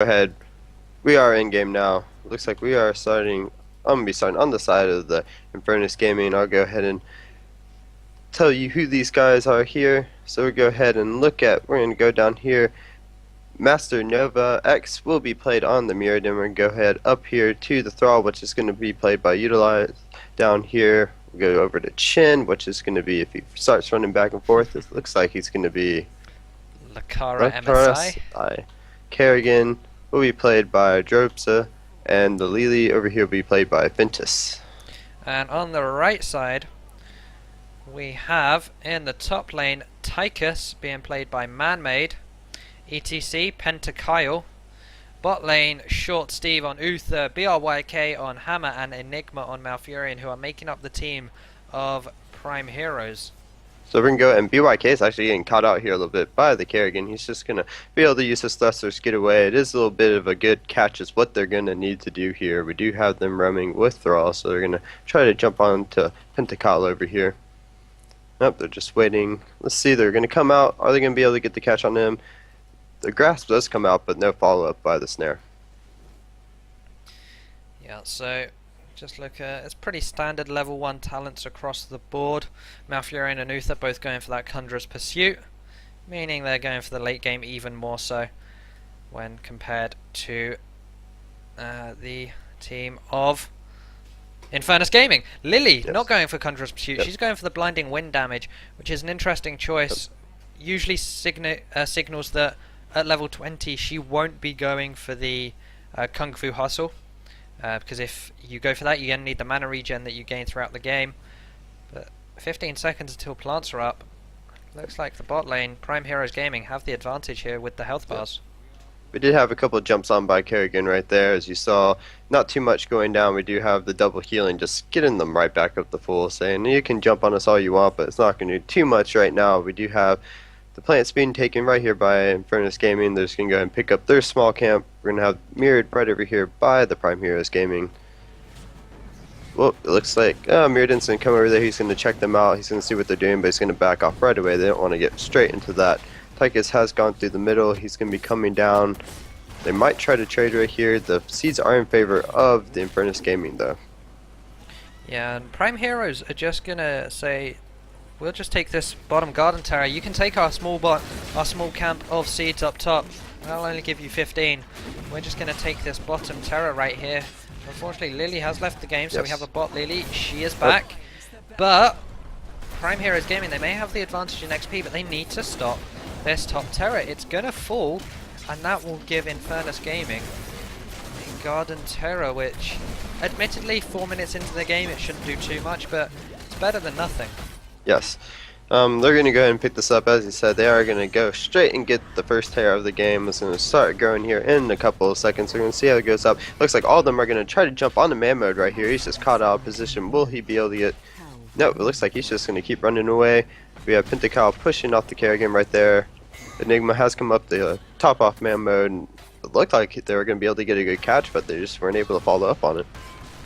Go ahead. We are in game now. Looks like we are starting. I'm gonna be starting on the side of the Infernus Gaming. I'll go ahead and tell you who these guys are here. So we go ahead and look at. We're gonna go down here. Master Nova X will be played on the Mirror. Then we're gonna go ahead up here to the Thrall, which is gonna be played by Utilize. Down here, we go over to Chin, which is gonna be if he starts running back and forth. It looks like he's gonna be Lakara MSI. Kerrigan will be played by Dropsa, and the Lily over here will be played by Ventus. And on the right side, we have in the top lane Tychus being played by Manmade, ETC Pentakyle, bot lane Short Steve on Uther, BRYK on Hammer, and Enigma on Malfurion, who are making up the team of Prime Heroes. So we're going to go, and BYK is actually getting caught out here a little bit by the Kerrigan. He's just going to be able to use his thrusters, get away. It is a little bit of a good catch is what they're going to need to do here. We do have them roaming with Thrall, so they're going to try to jump on to Pentakyle over here. Nope, they're just waiting. Let's see, they're going to come out. Are they going to be able to get the catch on him? The grasp does come out, but no follow-up by the snare. Yeah, so just look at it's pretty standard level 1 talents across the board. Malfurion and Uther both going for that Conjurer's Pursuit, meaning they're going for the late game even more so when compared to the team of Infernus Gaming. Lily not going for Conjurer's Pursuit, she's going for the Blinding Wind damage, which is an interesting choice. Usually signals that at level 20 she won't be going for the Kung Fu Hustle. Because if you go for that, you're going to need the mana regen that you gain throughout the game. But 15 seconds until plants are up. Looks like the bot lane, Prime Heroes Gaming, have the advantage here with the health bars. We did have a couple of jumps on by Kerrigan right there, as you saw. Not too much going down. We do have the double healing, just getting them right back up the full, saying you can jump on us all you want, but it's not going to do too much right now. We do have the plants being taken right here by Infernus Gaming. They're just going to go ahead and pick up their small camp. We're going to have mirrored right over here by the Prime Heroes Gaming. Well, it looks like Mirrodin's going to come over there. He's going to check them out. He's going to see what they're doing, but he's going to back off right away. They don't want to get straight into that. Tychus has gone through the middle. He's going to be coming down. They might try to trade right here. The seeds are in favor of the Infernus Gaming, though. Yeah, and Prime Heroes are just going to say, we'll just take this bottom garden tower. You can take our small camp of seeds up top. I'll only give you 15. We're just going to take this bottom terror right here. Unfortunately, Lily has left the game, so we have a bot Lily. She is back. But Prime Heroes Gaming, they may have the advantage in XP, but they need to stop this top terror. It's going to fall, and that will give Infernus Gaming a garden terror, which admittedly 4 minutes into the game it shouldn't do too much, but it's better than nothing. Yes. They're going to go ahead and pick this up. As you said, they are going to go straight and get the first terror of the game. It's going to start going here in a couple of seconds. We're going to see how it goes up. Looks like all of them are going to try to jump on the man mode right here. He's just caught out of position. Will he be able to get... No, it looks like he's just going to keep running away. We have Pentakyle pushing off the Kerrigan right there. Enigma has come up the top off man mode. And it looked like they were going to be able to get a good catch, but they just weren't able to follow up on it.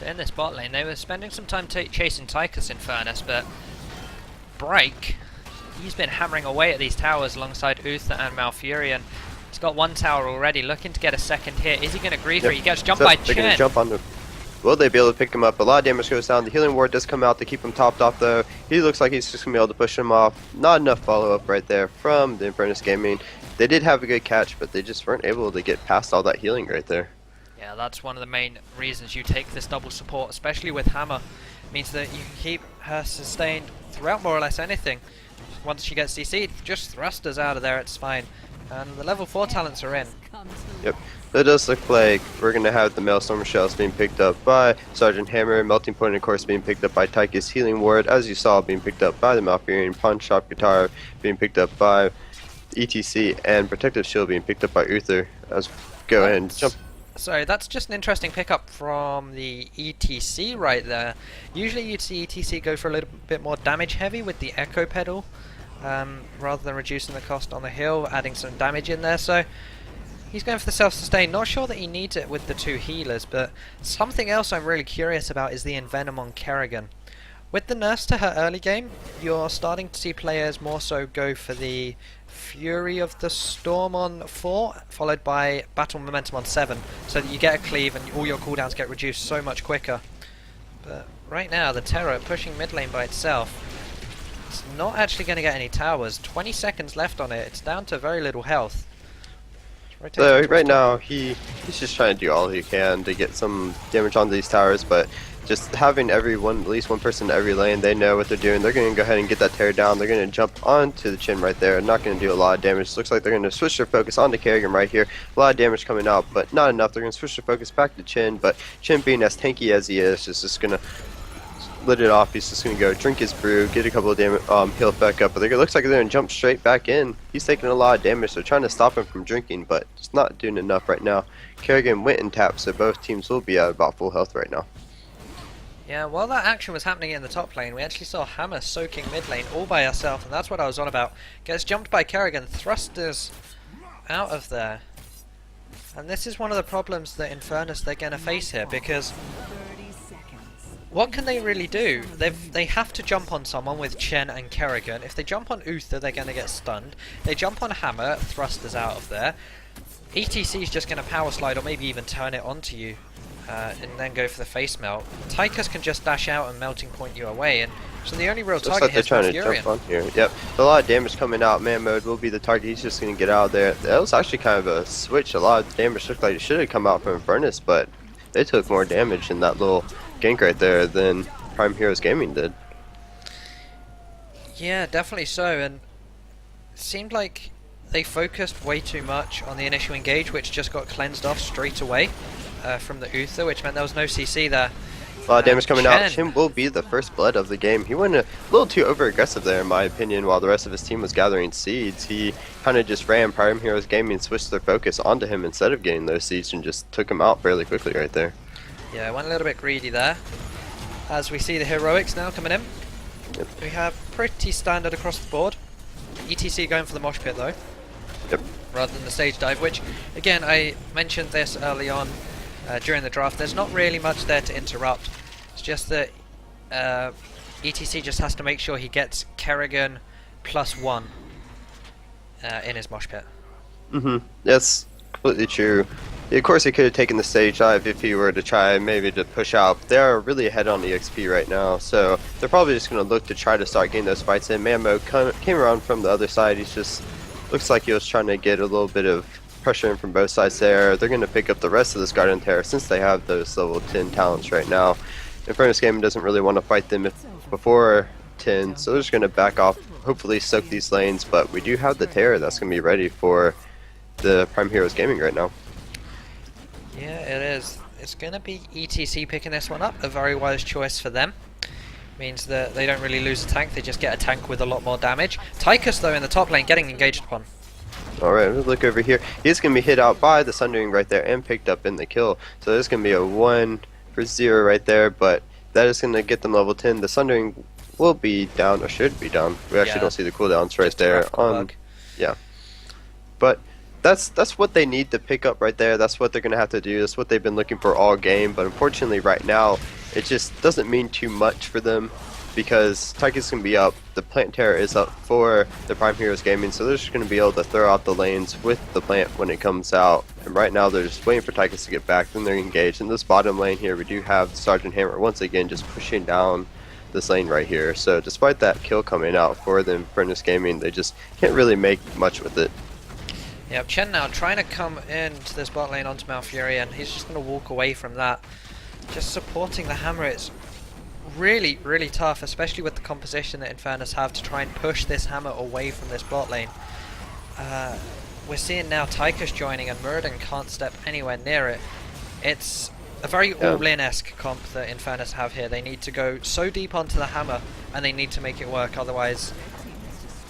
In this bot lane, they were spending some time chasing Tychus Infernus, but Break, he's been hammering away at these towers alongside Uther and Malfurion. He's got one tower already, looking to get a second hit. Is he going to grieve her? He gets jumped by Chin. They're going to jump on the... Will they be able to pick him up? A lot of damage goes down. The healing ward does come out to keep him topped off, though. He looks like he's just going to be able to push him off. Not enough follow-up right there from the Infernus Gaming. They did have a good catch, but they just weren't able to get past all that healing right there. Yeah, that's one of the main reasons you take this double support, especially with Hammer. It means that you can keep her sustained throughout more or less anything. Once she gets DC'd, just thrust us out of there, it's fine. And the level 4 talents are in. Yep. It does look like we're going to have the Maelstrom Shells being picked up by Sergeant Hammer, Melting Point of course being picked up by Tychus, Healing Ward, as you saw, being picked up by the Malfurion, Pawn Shop Guitar being picked up by ETC, and Protective Shield being picked up by Uther. Go ahead and jump. Sorry, that's just an interesting pickup from the ETC right there. Usually you'd see ETC go for a little bit more damage heavy with the Echo Pedal, rather than reducing the cost on the hill, adding some damage in there, so he's going for the self-sustain. Not sure that he needs it with the 2 healers, but something else I'm really curious about is the Envenom on Kerrigan. With the nurse to her early game, you're starting to see players more so go for the Fury of the Storm on 4, followed by Battle Momentum on 7, so that you get a cleave and all your cooldowns get reduced so much quicker. But right now, the Terror pushing mid lane by itself. It's not actually going to get any towers. 20 seconds left on it. It's down to very little health. So right now, he's just trying to do all he can to get some damage on these towers, but just having at least one person in every lane, they know what they're doing. They're going to go ahead and get that tear down. They're going to jump onto the Chin right there. Not going to do a lot of damage. Looks like they're going to switch their focus onto Kerrigan right here. A lot of damage coming out, but not enough. They're going to switch their focus back to Chin, but Chin being as tanky as he is just going to lit it off. He's just going to go drink his brew, get a couple of damage, heal back up, but it looks like they're going to jump straight back in. He's taking a lot of damage. They're trying to stop him from drinking, but it's not doing enough right now. Kerrigan went and tapped, so both teams will be at about full health right now. Yeah, while that action was happening in the top lane, we actually saw Hammer soaking mid lane all by herself, and that's what I was on about. Gets jumped by Kerrigan, thrusters out of there. And this is one of the problems that Infernus they're going to face here, because what can they really do? They have to jump on someone with Chen and Kerrigan. If they jump on Uther, they're going to get stunned. They jump on Hammer, thrusters out of there. ETC is just going to power slide or maybe even turn it onto you. And then go for the face melt. Tychus can just dash out and melting point you away, and so the only real target here is Malfurion. Yep, a lot of damage coming out. Man mode will be the target. He's just going to get out of there. That was actually kind of a switch. A lot of damage looked like it should have come out from Infernus, but they took more damage in that little gank right there than Prime Heroes Gaming did. Yeah, definitely so, and it seemed like they focused way too much on the initial engage, which just got cleansed off straight away. From the Uther, which meant there was no CC there. A lot of damage coming out. Chin will be the first blood of the game. He went a little too over-aggressive there, in my opinion, while the rest of his team was gathering seeds. He kind of just ran Prime Heroes Gaming and switched their focus onto him instead of getting those seeds and just took him out fairly quickly right there. Yeah, went a little bit greedy there. As we see the heroics now coming in. Yep. We have pretty standard across the board. ETC going for the mosh pit though. Yep. Rather than the stage dive, which, again, I mentioned this early on. During the draft, there's not really much there to interrupt. It's just that ETC just has to make sure he gets Kerrigan +1 in his mosh pit. That's completely true. Of course, he could have taken the stage dive if he were to try maybe to push out. But they are really ahead on EXP right now, so they're probably just going to look to try to start getting those fights in. Man mode came around from the other side. He's just looks like he was trying to get a little bit of pressure in from both sides there. They're going to pick up the rest of this Guardian Terror since they have those level 10 talents right now. Infernus Gaming doesn't really want to fight them before 10, so they're just going to back off, hopefully soak these lanes, but we do have the Terror that's going to be ready for the Prime Heroes Gaming right now. Yeah, it is. It's going to be ETC picking this one up, a very wise choice for them. Means that they don't really lose a tank, they just get a tank with a lot more damage. Tychus though in the top lane getting engaged upon. Alright, we'll look over here. He's going to be hit out by the Sundering right there and picked up in the kill. So there's going to be a 1 for 0 right there, but that is going to get them level 10. The Sundering will be down, or should be down. We actually don't see the cooldowns right there. Yeah. But that's what they need to pick up right there. That's what they're going to have to do. That's what they've been looking for all game. But unfortunately right now, it just doesn't mean too much for them, because Tychus can be up, the Plant Terror is up for the Prime Heroes Gaming, so they're just going to be able to throw out the lanes with the plant when it comes out. And right now they're just waiting for Tychus to get back, then they're engaged. In this bottom lane here, we do have Sergeant Hammer once again just pushing down this lane right here. So despite that kill coming out for the Infernus Gaming, they just can't really make much with it. Yeah, Chen now trying to come into this bot lane onto Malfurion. He's just going to walk away from that. Just supporting the Hammer, it's really, really tough, especially with the composition that Infernus have to try and push this Hammer away from this bot lane. We're seeing now Tychus joining and Muradin can't step anywhere near it. It's a very all-in-esque comp that Infernus have here. They need to go so deep onto the Hammer and they need to make it work, otherwise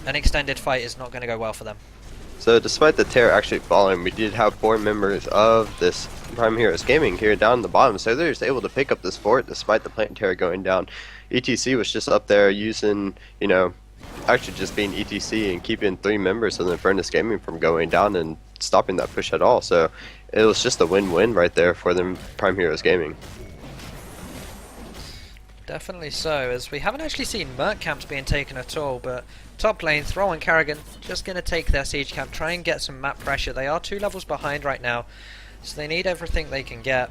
an extended fight is not going to go well for them. So despite the Terror actually falling, we did have 4 members of this Prime Heroes Gaming here down in the bottom, so they're just able to pick up this fort despite the Plant Terror going down. ETC was just up there using, you know, actually just being ETC and keeping 3 members of the Infernus Gaming from going down and stopping that push at all. So it was just a win-win right there for the Prime Heroes Gaming. Definitely so, as we haven't actually seen Merc camps being taken at all, but top lane, Thrall and Kerrigan just going to take their siege camp, try and get some map pressure. They are 2 levels behind right now, so they need everything they can get.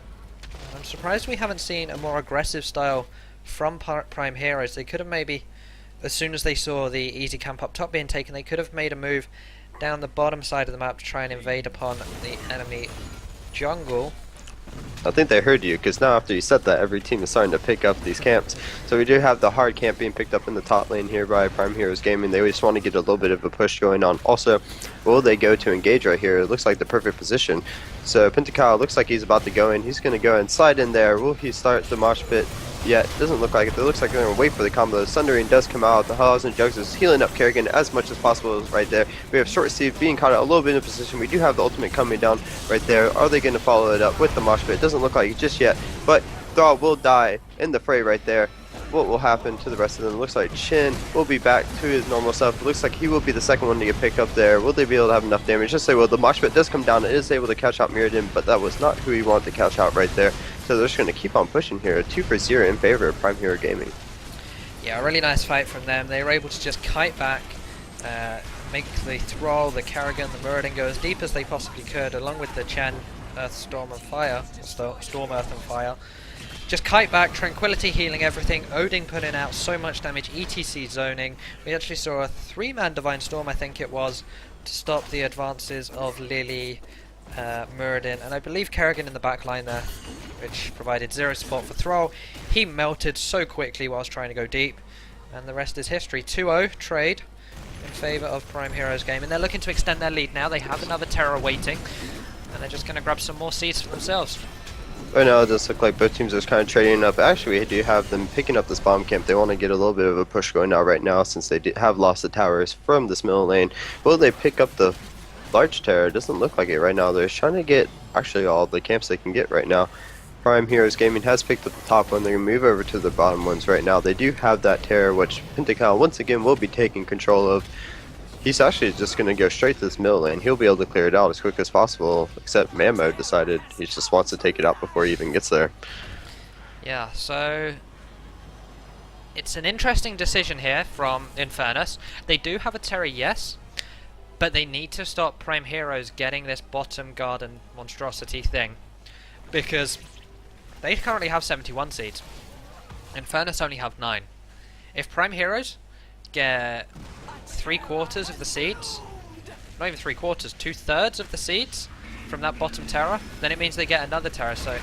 I'm surprised we haven't seen a more aggressive style from Prime Heroes. They could have maybe, as soon as they saw the easy camp up top being taken, they could have made a move down the bottom side of the map to try and invade upon the enemy jungle. I think they heard you, because now after you said that, every team is starting to pick up these camps. So we do have the hard camp being picked up in the top lane here by Prime Heroes Gaming. They just want to get a little bit of a push going on. Also, will they go to engage right here? It looks like the perfect position. So Pentakyle looks like he's about to go in. He's going to go and slide in there. Will he start the mosh pit? Yet doesn't look like it. It looks like they're going to wait for the combo. Sundering does come out. The Halls and Jugs is healing up Kerrigan as much as possible right there. We have Short Steve being caught out a little bit in position. We do have the ultimate coming down right there. Are they going to follow it up with the mosh pit? It doesn't look like it just yet, but Thrall will die in the fray right there. What will happen to the rest of them? It looks like Chin will be back to his normal self. It looks like he will be the second one to get picked up there. Will they be able to have enough damage? Just say, well, the mosh pit does come down. It is able to catch out Mirrodin, but that was not who he wanted to catch out right there. So they're just going to keep on pushing here. 2-0 in favor of Prime Hero Gaming. Yeah, a really nice fight from them. They were able to just kite back, make the Thrall, the Kerrigan, the Mirrodin go as deep as they possibly could, along with the Chen, Earth, Storm and Fire, Storm, Earth and Fire. Just kite back, Tranquility healing everything, Odin putting out so much damage, ETC zoning. We actually saw a 3-man Divine Storm, I think it was, to stop the advances of Lily, Mirrodin, and I believe Kerrigan in the back line there, which provided 0 support for Thrall. He melted so quickly whilst trying to go deep, and the rest is history. 2-0 trade in favour of Prime Heroes Game, and they're looking to extend their lead now. They have another Terror waiting, and they're just going to grab some more seeds for themselves. Right now it does look like both teams are kind of trading up. Actually, we do have them picking up this bomb camp. They want to get a little bit of a push going now right now, since they have lost the towers from this middle lane. Will they pick up the large tower? It doesn't look like it right now. They're trying to get actually all the camps they can get right now. Prime Heroes Gaming has picked up the top one. They're going to move over to the bottom ones right now. They do have that terror, which Pentakyle once again will be taking control of. He's actually just going to go straight to this middle lane. He'll be able to clear it out as quick as possible, except Mammo decided he just wants to take it out before he even gets there. Yeah, so it's an interesting decision here from Infernus. They do have a terror, yes, but they need to stop Prime Heroes getting this bottom garden monstrosity thing, because they currently have 71 seeds. Infernus only have 9. If Prime Heroes get 3/4 of the seeds, not even 3/4, 2/3 of the seeds from that bottom terror, then it means they get another terror. So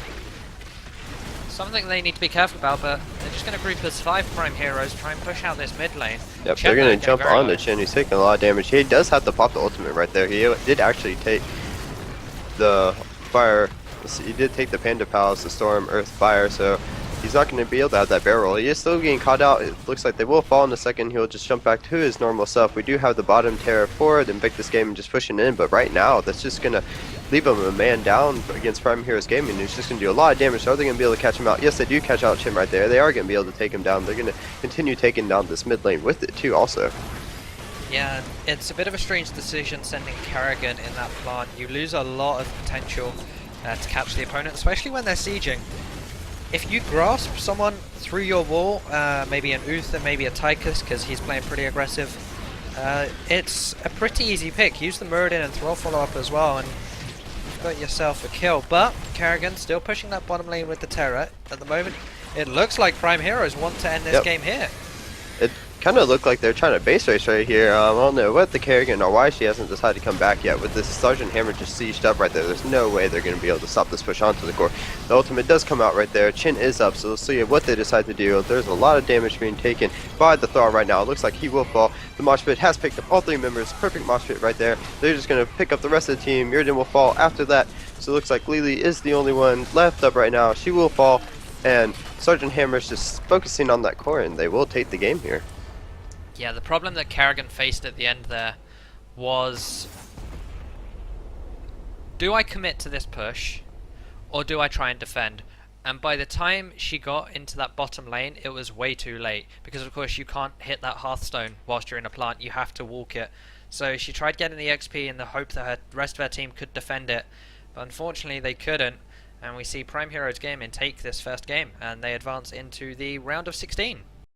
something they need to be careful about, but they're just going to group as 5 Prime Heroes, try and push out this mid lane. Yep, they're going to jump on the Chin. He's taking a lot of damage. He does have to pop the ultimate right there. He did actually take the fire. He did take the Panda Palace, the Storm, Earth, Fire, so he's not going to be able to have that barrel roll. He is still getting caught out. It looks like they will fall in a second. He'll just jump back to his normal self. We do have the bottom terror forward and pick this game and just pushing in, but right now that's just going to leave him a man down against Prime Heroes Gaming. He's just going to do a lot of damage. So are they going to be able to catch him out? Yes, they do catch out Chin right there. They are going to be able to take him down. They're going to continue taking down this mid lane with it too also. Yeah, it's a bit of a strange decision sending Kerrigan in that plant. You lose a lot of potential to catch the opponent, especially when they're sieging. If you grasp someone through your wall, maybe an Uther, maybe a Tychus, because he's playing pretty aggressive, it's a pretty easy pick. Use the Mirrodin and Thrall follow up as well, and you've got yourself a kill. But Kerrigan still pushing that bottom lane with the Terror. At the moment, it looks like Prime Heroes want to end this game here. It kind of looked like they're trying to base race right here. I don't know what the Kerrigan or why she hasn't decided to come back yet. With this Sergeant Hammer just sieged up right there, there's no way they're going to be able to stop this push onto the core. The ultimate does come out right there. Chin is up, so we'll see what they decide to do. There's a lot of damage being taken by the Thrall right now. It looks like he will fall. The mosh pit has picked up all 3 members. Perfect mosh pit right there. They're just going to pick up the rest of the team. Mirrodin will fall after that. So it looks like Lily is the only one left up right now. She will fall, and Sergeant Hammer is just focusing on that core, and they will take the game here. Yeah, the problem that Kerrigan faced at the end there was, do I commit to this push or do I try and defend? And by the time she got into that bottom lane, it was way too late, because of course you can't hit that Hearthstone whilst you're in a plant, you have to walk it. So she tried getting the XP in the hope that the rest of her team could defend it, but unfortunately they couldn't, And we see Prime Heroes Gaming take this first game, and they advance into the round of 16.